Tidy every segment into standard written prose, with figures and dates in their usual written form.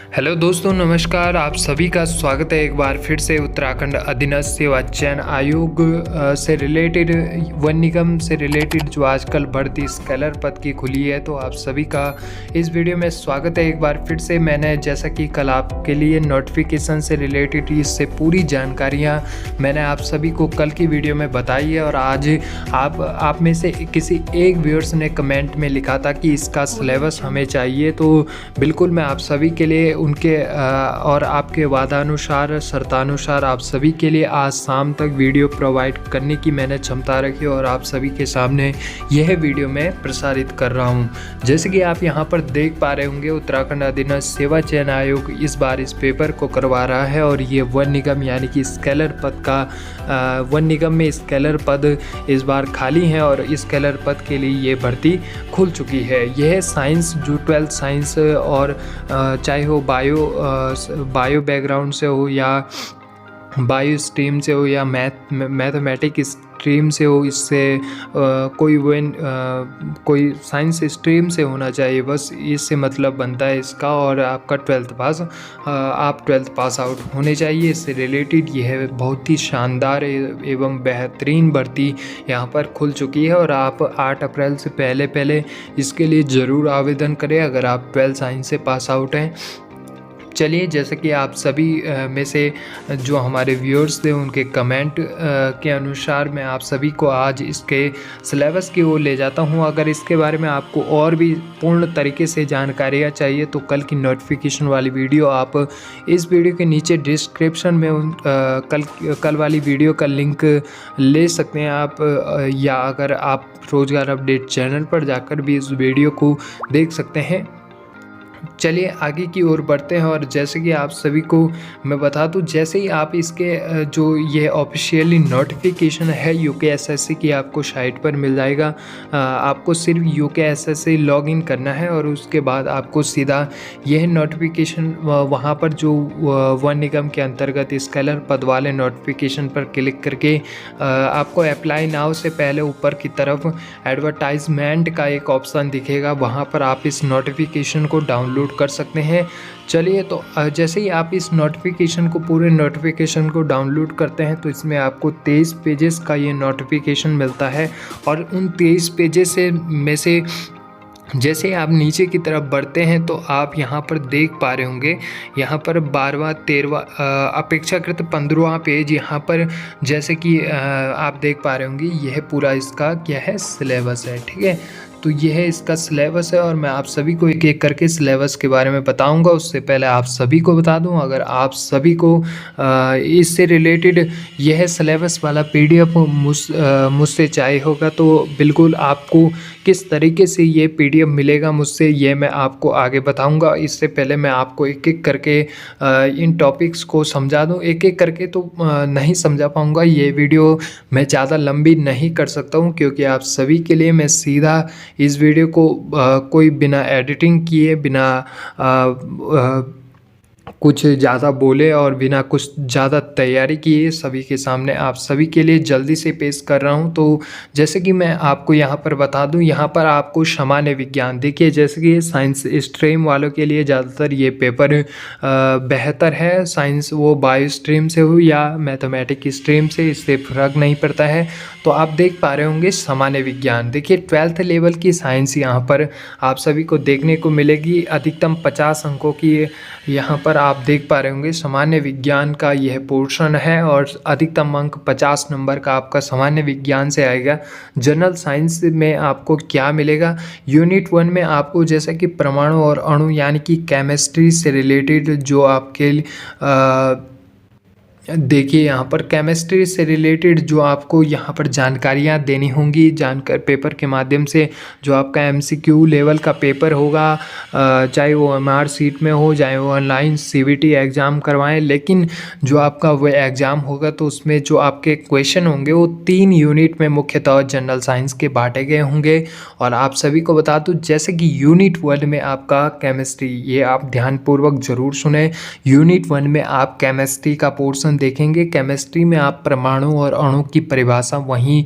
Hello दोस्तों, नमस्कार। आप सभी का स्वागत है एक बार फिर से उत्तराखंड अधीनस्थ सेवा चयन आयोग से रिलेटेड, वन निगम से रिलेटेड जो आजकल भर्ती स्कैलर पद की खुली है, तो आप सभी का इस वीडियो में स्वागत है एक बार फिर से। मैंने जैसा कि कल आपके लिए नोटिफिकेशन से रिलेटेड इससे पूरी जानकारियां मैंने आप सभी को कल की वीडियो में बताई है, और आज आप में से किसी एक व्यूअर्स ने कमेंट में लिखा था कि इसका सिलेबस हमें चाहिए, तो बिल्कुल मैं आप सभी के लिए उनके और आपके वादानुसार शर्तानुसार आप सभी के लिए आज शाम तक वीडियो प्रोवाइड करने की मैंने क्षमता रखी और आप सभी के सामने यह वीडियो मैं प्रसारित कर रहा हूं। जैसे कि आप यहां पर देख पा रहे होंगे, उत्तराखंड अधीनस्थ सेवा चयन आयोग इस बार इस पेपर को करवा रहा है, और ये वन निगम यानी कि स्कैलर पद का वन निगम में स्कैलर पद इस बार खाली हैं, और स्कैलर पद के लिए ये भर्ती खुल चुकी है। यह साइंस जो 12th साइंस और चाहे वो बायो बैकग्राउंड से हो या बायो स्ट्रीम से हो या मैथमेटिक्स स्ट्रीम से हो, इससे कोई साइंस स्ट्रीम से होना चाहिए, बस इससे मतलब बनता है इसका। और आपका आप 12th पास आउट होने चाहिए। इससे रिलेटेड यह बहुत ही शानदार एवं बेहतरीन भर्ती यहाँ पर खुल चुकी है, और आप 8 अप्रैल से पहले इसके लिए ज़रूर आवेदन करें अगर आप 12th साइंस से पास आउट हैं। चलिए, जैसे कि आप सभी में से जो हमारे व्यूअर्स थे उनके कमेंट के अनुसार मैं आप सभी को आज इसके सिलेबस की ओर ले जाता हूं। अगर इसके बारे में आपको और भी पूर्ण तरीके से जानकारियां चाहिए तो कल की नोटिफिकेशन वाली वीडियो आप इस वीडियो के नीचे डिस्क्रिप्शन में कल वाली वीडियो का लिंक ले सकते हैं आप, या अगर आप रोज़गार अपडेट चैनल पर जाकर भी इस वीडियो को देख सकते हैं। चलिए आगे की ओर बढ़ते हैं, और जैसे कि आप सभी को मैं बता दूं, जैसे ही आप इसके जो ये ऑफिशियली नोटिफिकेशन है यूकेएसएससी की आपको साइट पर मिल जाएगा। आपको सिर्फ यूकेएसएससी लॉगिन करना है, और उसके बाद आपको सीधा यह नोटिफिकेशन वहाँ पर जो वन निगम के अंतर्गत स्कैलर पद वाले नोटिफिकेशन पर क्लिक करके आपको अप्लाई नाउ से पहले ऊपर की तरफ एडवर्टाइजमेंट का एक ऑप्शन दिखेगा, वहाँ पर आप इस नोटिफिकेशन को डाउनलोड कर सकते हैं। चलिए, तो जैसे ही आप इस पूरे नोटिफिकेशन को डाउनलोड करते हैं तो इसमें आपको 23 पेजेस का ये नोटिफिकेशन मिलता है, और उन 23 पेजेस में से जैसे आप नीचे की तरफ बढ़ते हैं तो आप यहाँ पर देख पा रहे होंगे, यहाँ पर 12वां 13वां अपेक्षाकृत 15वां पेज यहाँ पर जैसे कि आप देख पा रहे होंगे, यह पूरा इसका क्या है सिलेबस है। ठीक है, तो यह है इसका सिलेबस है, और मैं आप सभी को एक एक करके सिलेबस के बारे में बताऊंगा। उससे पहले आप सभी को बता दूं, अगर आप सभी को इससे रिलेटेड यह सिलेबस वाला पीडीएफ मुझसे चाहिए होगा तो बिल्कुल आपको किस तरीके से ये पीडीएफ मिलेगा मुझसे, ये मैं आपको आगे बताऊंगा। इससे पहले मैं आपको एक एक करके इन टॉपिक्स को समझा दूं। एक एक करके तो नहीं समझा पाऊंगा, ये वीडियो मैं ज़्यादा लंबी नहीं कर सकता हूं, क्योंकि आप सभी के लिए मैं सीधा इस वीडियो को कोई बिना एडिटिंग किए, बिना कुछ ज़्यादा बोले और बिना कुछ ज़्यादा तैयारी किए सभी के सामने आप सभी के लिए जल्दी से पेश कर रहा हूं। तो जैसे कि मैं आपको यहाँ पर बता दूं, यहाँ पर आपको सामान्य विज्ञान, देखिए जैसे कि साइंस स्ट्रीम वालों के लिए ज़्यादातर ये पेपर बेहतर है। साइंस वो बायो स्ट्रीम से हो या मैथमेटिक्स स्ट्रीम से, इससे फ़र्क नहीं पड़ता है। तो आप देख पा रहे होंगे सामान्य विज्ञान, देखिए 12th लेवल की साइंस यहाँ पर आप सभी को देखने को मिलेगी। अधिकतम 50 अंकों की यहाँ पर आप देख पा रहे होंगे सामान्य विज्ञान का यह पोर्शन है, और अधिकतम अंक 50 नंबर का आपका सामान्य विज्ञान से आएगा। जनरल साइंस में आपको क्या मिलेगा, यूनिट 1 में आपको जैसा कि परमाणु और अणु यानी कि केमिस्ट्री से रिलेटेड जो आपके देखिए यहाँ पर केमिस्ट्री से रिलेटेड जो आपको यहाँ पर जानकारियाँ देनी होंगी, पेपर के माध्यम से जो आपका एमसीक्यू लेवल का पेपर होगा, चाहे वो एमआर सीट में हो, चाहे वो ऑनलाइन सीबीटी एग्ज़ाम करवाएं, लेकिन जो आपका वो एग्ज़ाम होगा तो उसमें जो आपके क्वेश्चन होंगे वो 3 यूनिट में मुख्यतः जनरल साइंस के बांटे गए होंगे। और आप सभी को बता दूँ, जैसे कि यूनिट 1 में आपका केमिस्ट्री, ये आप ध्यानपूर्वक ज़रूर सुने, यूनिट 1 में आप केमिस्ट्री का पोर्शन पोर्शन देखेंगे। केमिस्ट्री में आप परमाणु और अणु की परिभाषा, वहीं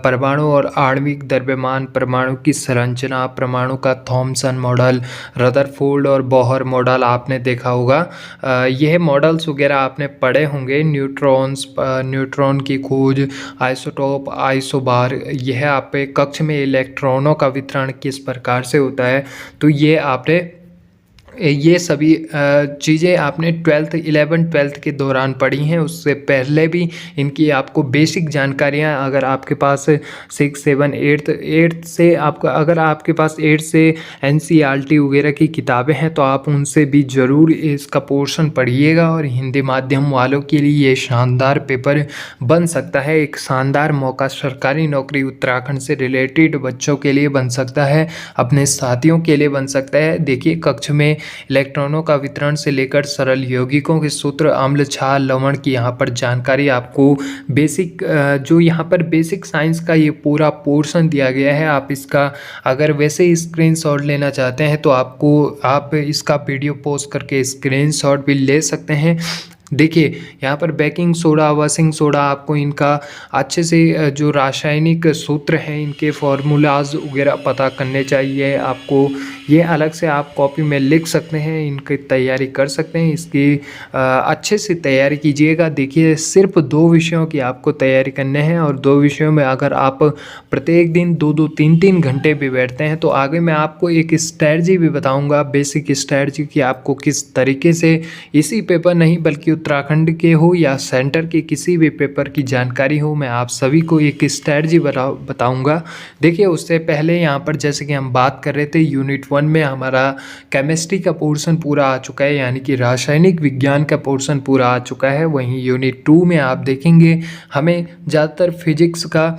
परमाणु और आणविक द्रव्यमान, परमाणु की संरचना, परमाणु का थॉमसन मॉडल, रदरफोर्ड और बोहर मॉडल आपने देखा होगा। यह मॉडल्स वगैरह आपने पढ़े होंगे। न्यूट्रॉन की खोज, आइसोटोप, आइसोबार, यह आप कक्ष में इलेक्ट्रॉनों का वितरण किस प्रकार से होता है, तो ये सभी चीज़ें आपने 11th के दौरान पढ़ी हैं। उससे पहले भी इनकी आपको बेसिक जानकारियाँ, अगर आपके पास 6, 7, 8 से आपका, अगर आपके पास 8 से NCERT वगैरह की किताबें हैं तो आप उनसे भी ज़रूर इसका पोर्शन पढ़िएगा। और हिंदी माध्यम वालों के लिए ये शानदार पेपर बन सकता है, एक शानदार मौका सरकारी नौकरी उत्तराखंड से रिलेटेड बच्चों के लिए बन सकता है, अपने साथियों के लिए बन सकता है। देखिए, कक्ष में इलेक्ट्रॉनों का वितरण से लेकर सरल यौगिकों के सूत्र, अम्ल, क्षार, लवण की यहाँ पर जानकारी आपको बेसिक, जो यहाँ पर बेसिक साइंस का ये पूरा पोर्शन दिया गया है। आप इसका अगर वैसे ही स्क्रीनशॉट लेना चाहते हैं तो आप इसका वीडियो पोस्ट करके स्क्रीनशॉट भी ले सकते हैं। देखिए, यहाँ पर बेकिंग सोडा, वॉशिंग सोडा, आपको इनका अच्छे से जो रासायनिक सूत्र हैं, इनके फार्मूलाज वगैरह पता करने चाहिए आपको। ये अलग से आप कॉपी में लिख सकते हैं, इनकी तैयारी कर सकते हैं। इसकी अच्छे से तैयारी कीजिएगा। देखिए, सिर्फ 2 विषयों की आपको तैयारी करने हैं और 2 विषयों में अगर आप प्रत्येक दिन 2-2, 3-3 घंटे भी बैठते हैं तो आगे मैं आपको एक स्ट्रैटेजी भी बताऊँगा, बेसिक स्ट्रैटेजी, कि आपको किस तरीके से इसी पेपर नहीं बल्कि उत्तराखंड के हो या सेंटर के किसी भी पेपर की जानकारी हो, मैं आप सभी को एक स्ट्रैटेजी बताऊंगा। देखिए, उससे पहले यहाँ पर जैसे कि हम बात कर रहे थे, यूनिट 1 में हमारा केमिस्ट्री का पोर्शन पूरा आ चुका है, यानी कि रासायनिक विज्ञान का पोर्शन पूरा आ चुका है। वहीं यूनिट 2 में आप देखेंगे हमें ज़्यादातर फिजिक्स का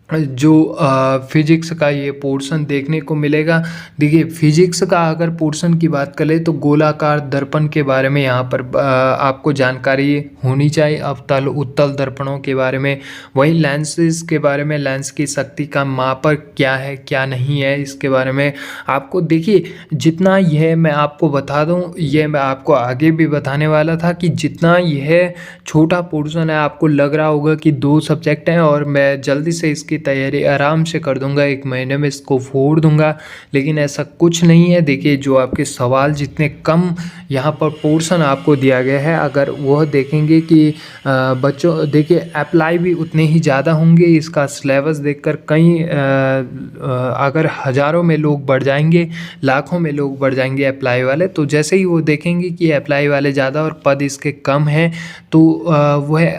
फिजिक्स का ये पोर्शन देखने को मिलेगा। देखिए, फिजिक्स का अगर पोर्शन की बात करें तो गोलाकार दर्पण के बारे में यहाँ पर आपको जानकारी होनी चाहिए, अवतल उत्तल दर्पणों के बारे में, वहीं लेंसेज के बारे में, लेंस की शक्ति का मापक क्या है क्या नहीं है, इसके बारे में आपको। देखिए, जितना यह मैं आपको बता दूँ, यह मैं आपको आगे भी बताने वाला था कि जितना यह छोटा पोर्शन है, आपको लग रहा होगा कि 2 सब्जेक्ट हैं और मैं जल्दी से इसकी तैयारी आराम से कर दूंगा, 1 महीने में इसको फोड़ दूंगा, लेकिन ऐसा कुछ नहीं है। देखिए, जो आपके सवाल जितने कम यहाँ पर पोर्शन आपको दिया गया है, अगर वह देखेंगे कि बच्चों, देखिए अप्लाई भी उतने ही ज़्यादा होंगे। इसका सिलेबस देखकर कई अगर हज़ारों में लोग बढ़ जाएंगे, लाखों में लोग बढ़ जाएंगे अप्लाई वाले, तो जैसे ही वो देखेंगे कि अप्लाई वाले ज़्यादा और पद इसके कम हैं तो वह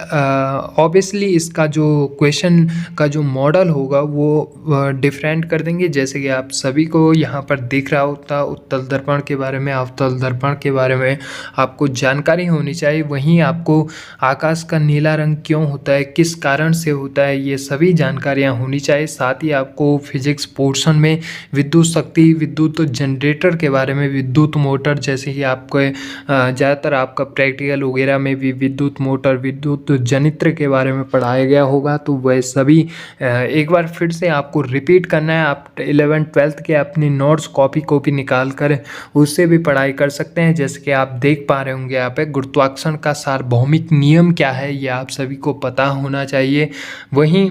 ऑब्वियसली इसका जो क्वेश्चन का जो मॉडल होगा वो डिफरेंट कर देंगे। जैसे कि आप सभी को यहाँ पर दिख रहा होता, उत्तल दर्पण के बारे में, अवतल दर्पण के बारे में आपको जानकारी होनी चाहिए। वहीं आपको आकाश का नीला रंग क्यों होता है, किस कारण से होता है, ये सभी जानकारियाँ होनी चाहिए। साथ ही आपको फिजिक्स पोर्शन में विद्युत शक्ति, विद्युत जनरेटर के बारे में, विद्युत मोटर, जैसे कि आपको ज़्यादातर आपका प्रैक्टिकल वगैरह में भी विद्युत मोटर, विद्युत जनित्र के बारे में पढ़ाया गया होगा। तो वह सभी एक बार फिर से आपको रिपीट करना है। आप 11th-12th के अपनी नोट्स कॉपी निकाल कर उससे भी पढ़ाई कर सकते हैं। जैसे कि आप देख पा रहे होंगे, यहाँ पे गुरुत्वाकर्षण का सार्वभौमिक नियम क्या है, ये आप सभी को पता होना चाहिए। वहीं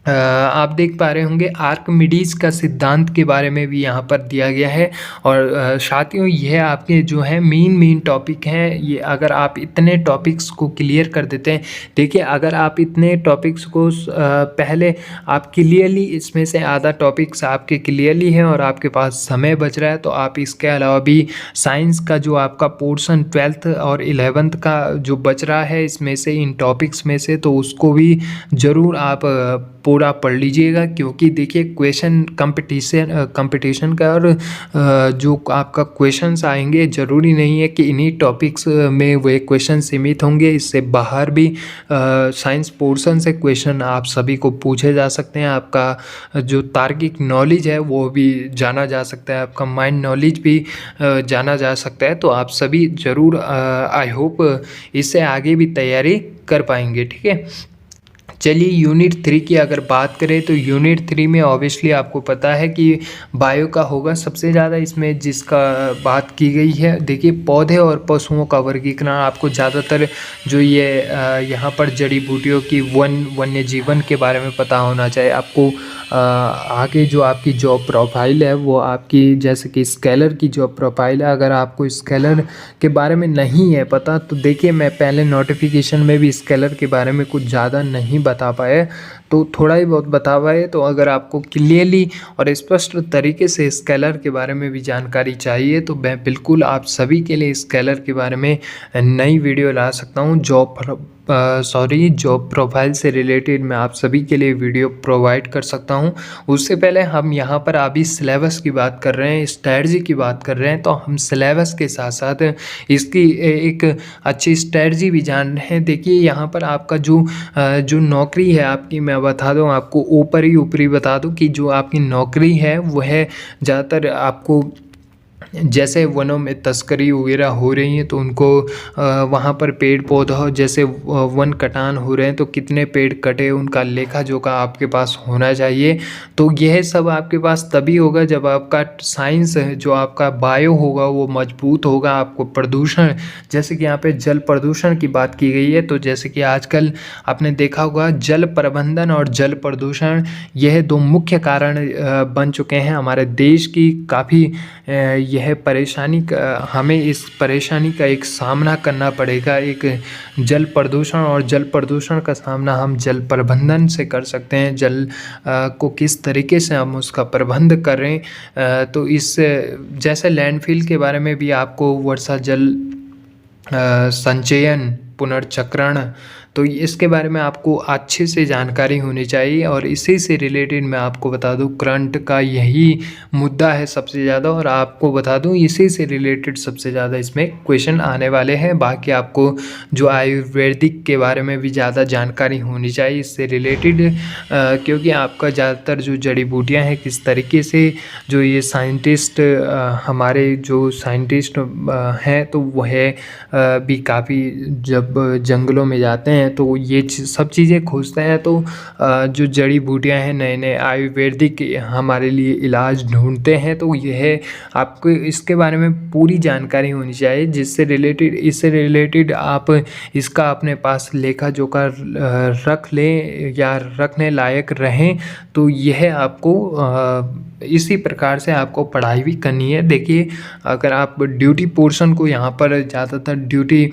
आप देख पा रहे होंगे आर्किमिडीज का सिद्धांत के बारे में भी यहाँ पर दिया गया है। और साथियों, यह आपके जो है मेन टॉपिक हैं। ये अगर आप इतने टॉपिक्स को क्लियर कर देते हैं, देखिए अगर आप इतने टॉपिक्स को पहले आप क्लियरली, इसमें से आधा टॉपिक्स आपके क्लियरली है और आपके पास समय बच रहा है, तो आप इसके अलावा भी साइंस का जो आपका पोर्शन 12th और 11th का जो बच रहा है इसमें से, इन टॉपिक्स में से, तो उसको भी ज़रूर आप पूरा पढ़ लीजिएगा। क्योंकि देखिए, क्वेश्चन कंपटीशन का और जो आपका क्वेश्चंस आएंगे, ज़रूरी नहीं है कि इन्हीं टॉपिक्स में वे क्वेश्चन सीमित होंगे। इससे बाहर भी साइंस पोर्शन से क्वेश्चन आप सभी को पूछे जा सकते हैं। आपका जो तार्किक नॉलेज है वो भी जाना जा सकता है, आपका माइंड नॉलेज भी जाना जा सकता है। तो आप सभी ज़रूर आई होप इससे आगे भी तैयारी कर पाएंगे, ठीक है। चलिए यूनिट 3 की अगर बात करें तो यूनिट 3 में ऑब्वियसली आपको पता है कि बायो का होगा सबसे ज़्यादा। इसमें जिसका बात की गई है, देखिए पौधे और पशुओं का वर्गीकरण आपको ज़्यादातर जो ये यहाँ पर जड़ी बूटियों की वन्य जीवन के बारे में पता होना चाहिए आपको। आगे जो आपकी जॉब प्रोफाइल है वो आपकी जैसे कि स्केलर की जॉब प्रोफाइल है, अगर आपको स्केलर के बारे में नहीं है पता तो देखिए मैं पहले नोटिफिकेशन में भी स्केलर के बारे में कुछ ज़्यादा नहीं बता पाए, तो थोड़ा ही बहुत बता पाए। तो अगर आपको क्लियरली और स्पष्ट तरीके से स्केलर के बारे में भी जानकारी चाहिए तो मैं बिल्कुल आप सभी के लिए स्केलर के बारे में नई वीडियो ला सकता हूँ। जॉब प्रोफाइल से रिलेटेड मैं आप सभी के लिए वीडियो प्रोवाइड कर सकता हूँ। उससे पहले हम यहाँ पर अभी सिलेबस की बात कर रहे हैं, स्ट्रैटेजी की बात कर रहे हैं, तो हम सिलेबस के साथ साथ इसकी एक अच्छी स्ट्रैटेजी भी जान रहे हैं। देखिए यहाँ पर आपका जो नौकरी है आपकी, मैं बता दूँ आपको ऊपरी बता दूँ कि जो आपकी नौकरी है वो है ज़्यादातर आपको जैसे वनों में तस्करी वगैरह हो रही है तो उनको वहाँ पर पेड़ पौधा जैसे वन कटान हो रहे हैं तो कितने पेड़ कटे उनका लेखा जोखा आपके पास होना चाहिए। तो यह सब आपके पास तभी होगा जब आपका साइंस जो आपका बायो होगा वो मजबूत होगा। आपको प्रदूषण, जैसे कि यहाँ पे जल प्रदूषण की बात की गई है, तो जैसे कि आजकल आपने देखा होगा जल प्रबंधन और जल प्रदूषण यह दो मुख्य कारण बन चुके हैं हमारे देश की। काफ़ी यह परेशानी का, हमें इस परेशानी का एक सामना करना पड़ेगा। एक जल प्रदूषण, और जल प्रदूषण का सामना हम जल प्रबंधन से कर सकते हैं। जल को किस तरीके से हम उसका प्रबंध करें, तो इस जैसे लैंडफिल के बारे में भी आपको वर्षा जल संचयन पुनर्चक्रण, तो इसके बारे में आपको अच्छे से जानकारी होनी चाहिए। और इसी से रिलेटेड मैं आपको बता दूं करंट का यही मुद्दा है सबसे ज़्यादा, और आपको बता दूं इसी से रिलेटेड सबसे ज़्यादा इसमें क्वेश्चन आने वाले हैं। बाकी आपको जो आयुर्वेदिक के बारे में भी ज़्यादा जानकारी होनी चाहिए इससे रिलेटेड, क्योंकि आपका ज़्यादातर जो जड़ी बूटियाँ हैं किस तरीके से जो ये साइंटिस्ट हमारे जो साइंटिस्ट हैं तो वह भी काफ़ी जब जंगलों में जाते हैं तो ये सब चीज़ें खोजते हैं। तो जो जड़ी बूटियां हैं नए नए आयुर्वेदिक हमारे लिए इलाज ढूंढते हैं, तो यह आपको इसके बारे में पूरी जानकारी होनी चाहिए इससे रिलेटेड आप इसका अपने पास लेखा जोखा रख लें या रखने लायक रहें। तो यह आपको इसी प्रकार से आपको पढ़ाई भी करनी है। देखिए अगर आप ड्यूटी पोर्शन को यहाँ पर ज़्यादातर ड्यूटी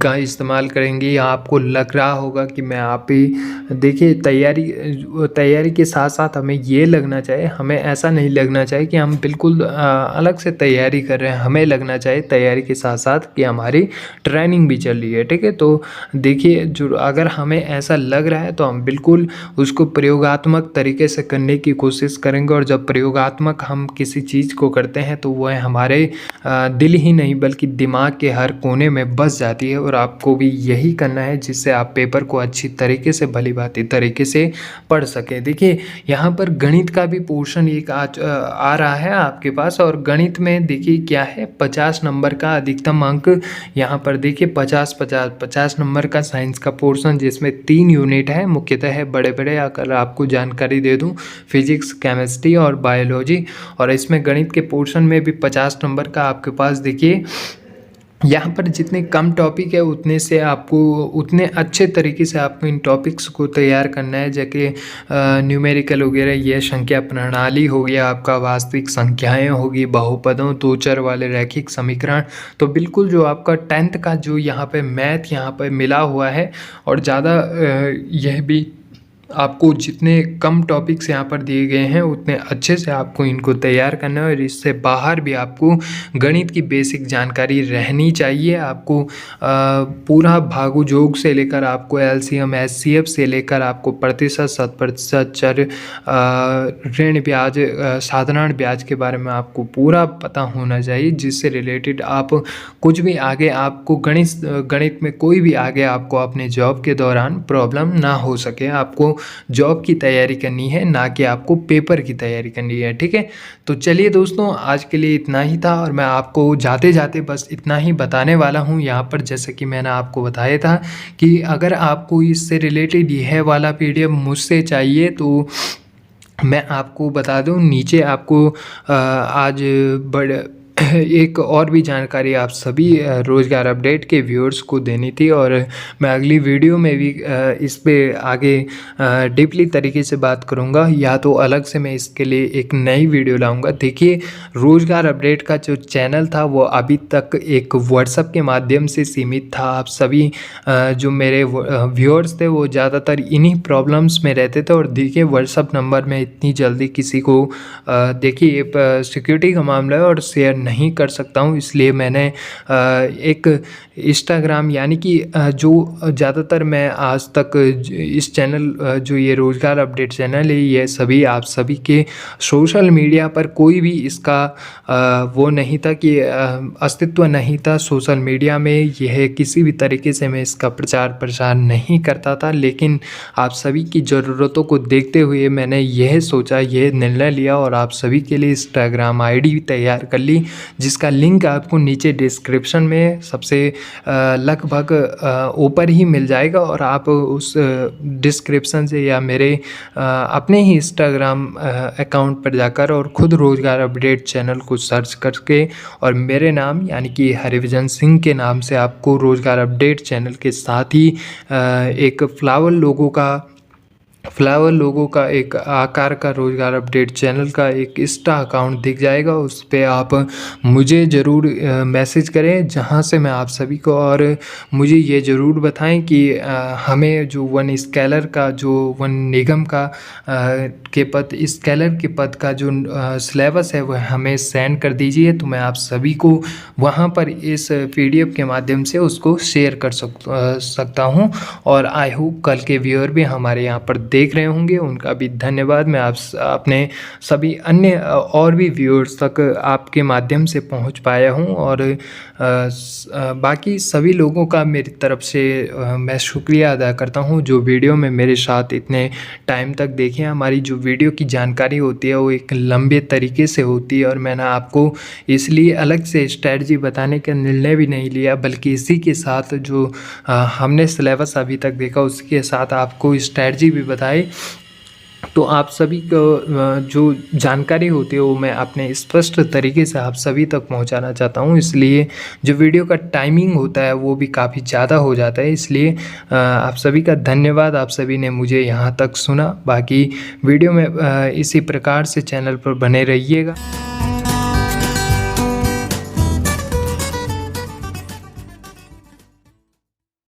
का इस्तेमाल करेंगे या आपको लग रहा होगा कि मैं आप ही, देखिए तैयारी के साथ साथ हमें ये लगना चाहिए, हमें ऐसा नहीं लगना चाहिए कि हम बिल्कुल अलग से तैयारी कर रहे हैं। हमें लगना चाहिए तैयारी के साथ साथ कि हमारी ट्रेनिंग भी चल रही है, ठीक है। तो देखिए जो अगर हमें ऐसा लग रहा है तो हम बिल्कुल उसको प्रयोगात्मक तरीके से करने की कोशिश करेंगे। और जब प्रयोगात्मक हम किसी चीज़ को करते हैं तो वह हमारे दिल ही नहीं बल्कि दिमाग के हर कोने में बस जाती है। और आपको भी यही करना है जिससे आप पेपर को अच्छी तरीके से भली भांति तरीके से पढ़ सकें। देखिए यहाँ पर गणित का भी पोर्शन एक आ रहा है आपके पास, और गणित में देखिए क्या है 50 नंबर का अधिकतम अंक यहाँ पर देखिए 50 नंबर का साइंस का पोर्शन जिसमें 3 यूनिट है मुख्यतः है बड़े बड़े। अगर आपको जानकारी दे दूँ फिजिक्स, केमिस्ट्री और बायोलॉजी, और इसमें गणित के पोर्शन में भी 50 नंबर का आपके पास देखिए यहाँ पर जितने कम टॉपिक है उतने से आपको उतने अच्छे तरीके से आपको इन टॉपिक्स को तैयार करना है। जैसे न्यूमेरिकल वगैरह, ये संख्या प्रणाली हो गया आपका, वास्तविक संख्याएं होगी, बहुपदों, दो चर वाले रैखिक समीकरण। तो बिल्कुल जो आपका 10th का जो यहाँ पे मैथ यहाँ पे मिला हुआ है, और ज़्यादा यह भी आपको जितने कम टॉपिक्स यहाँ पर दिए गए हैं उतने अच्छे से आपको इनको तैयार करना है। और इससे बाहर भी आपको गणित की बेसिक जानकारी रहनी चाहिए। आपको पूरा भागु जोग से लेकर आपको एलसीएम, एचसीएफ से लेकर आपको प्रतिशत, शत प्रतिशत, चर, ऋण ब्याज, साधारण ब्याज के बारे में आपको पूरा पता होना चाहिए, जिससे रिलेटेड आप कुछ भी आगे आपको गणित में कोई भी आगे आपको अपने जॉब के दौरान प्रॉब्लम ना हो सके। आपको जॉब की तैयारी करनी है, ना कि आपको पेपर की तैयारी करनी है, ठीक है। तो चलिए दोस्तों, आज के लिए इतना ही था और मैं आपको जाते जाते बस इतना ही बताने वाला हूँ यहाँ पर, जैसे कि मैंने आपको बताया था कि अगर आपको इससे रिलेटेड यह वाला PDF मुझसे चाहिए तो मैं आपको बता दूं, नीचे आपको आज बड़ एक और भी जानकारी आप सभी रोज़गार अपडेट के व्यूअर्स को देनी थी और मैं अगली वीडियो में भी इस पे आगे डीपली तरीके से बात करूँगा, या तो अलग से मैं इसके लिए एक नई वीडियो लाऊँगा। देखिए, रोज़गार अपडेट का जो चैनल था वो अभी तक एक व्हाट्सएप के माध्यम से सीमित था। आप सभी जो मेरे व्यूअर्स थे वो ज़्यादातर इन्हीं प्रॉब्लम्स में रहते थे और देखिए, व्हाट्सएप नंबर में इतनी जल्दी किसी को देखिए सिक्योरिटी का मामला है और शेयर नहीं कर सकता हूँ, इसलिए मैंने एक इंस्टाग्राम यानी कि जो ज़्यादातर मैं आज तक इस चैनल जो ये रोज़गार अपडेट चैनल है, ये सभी आप सभी के सोशल मीडिया पर कोई भी इसका वो नहीं था कि अस्तित्व नहीं था सोशल मीडिया में। यह किसी भी तरीके से मैं इसका प्रचार प्रसार नहीं करता था, लेकिन आप सभी की ज़रूरतों को देखते हुए मैंने यह सोचा, यह निर्णय लिया और आप सभी के लिए इंस्टाग्राम ID तैयार कर ली, जिसका लिंक आपको नीचे डिस्क्रिप्शन में सबसे लगभग ऊपर ही मिल जाएगा और आप उस डिस्क्रिप्शन से या मेरे अपने ही इंस्टाग्राम अकाउंट पर जाकर और ख़ुद रोज़गार अपडेट चैनल को सर्च करके और मेरे नाम यानी कि हरिविजन सिंह के नाम से आपको रोज़गार अपडेट चैनल के साथ ही एक फ्लावर लोगो का एक आकार का रोज़गार अपडेट चैनल का एक इंस्टा अकाउंट दिख जाएगा। उस पे आप मुझे ज़रूर मैसेज करें, जहां से मैं आप सभी को, और मुझे ये ज़रूर बताएं कि हमें जो वन स्केलर का जो वन निगम का के पद स्केलर के पद का जो सिलेबस है वह हमें सेंड कर दीजिए, तो मैं आप सभी को वहां पर इस PDF के माध्यम से उसको शेयर कर सकता हूं। और आई होप कल के व्यूअर भी हमारे यहाँ पर देख रहे होंगे, उनका भी धन्यवाद। मैं आप अपने सभी अन्य और भी व्यूअर्स तक आपके माध्यम से पहुंच पाया हूं और बाकी सभी लोगों का मेरी तरफ से मैं शुक्रिया अदा करता हूं जो वीडियो में मेरे साथ इतने टाइम तक देखें। हमारी जो वीडियो की जानकारी होती है वो एक लंबे तरीके से होती है और मैंने आपको इसलिए अलग से स्ट्रैटेजी बताने का निर्णय भी नहीं लिया, बल्कि इसी के साथ जो हमने सिलेबस अभी तक देखा उसके साथ आपको स्ट्रैटेजी भी बताई, तो आप सभी को जो जानकारी होती है वो मैं अपने स्पष्ट तरीके से आप सभी तक पहुंचाना चाहता हूं। इसलिए जो वीडियो का टाइमिंग होता है वो भी काफ़ी ज़्यादा हो जाता है, इसलिए आप सभी का धन्यवाद। आप सभी ने मुझे यहां तक सुना। बाकी वीडियो में इसी प्रकार से चैनल पर बने रहिएगा।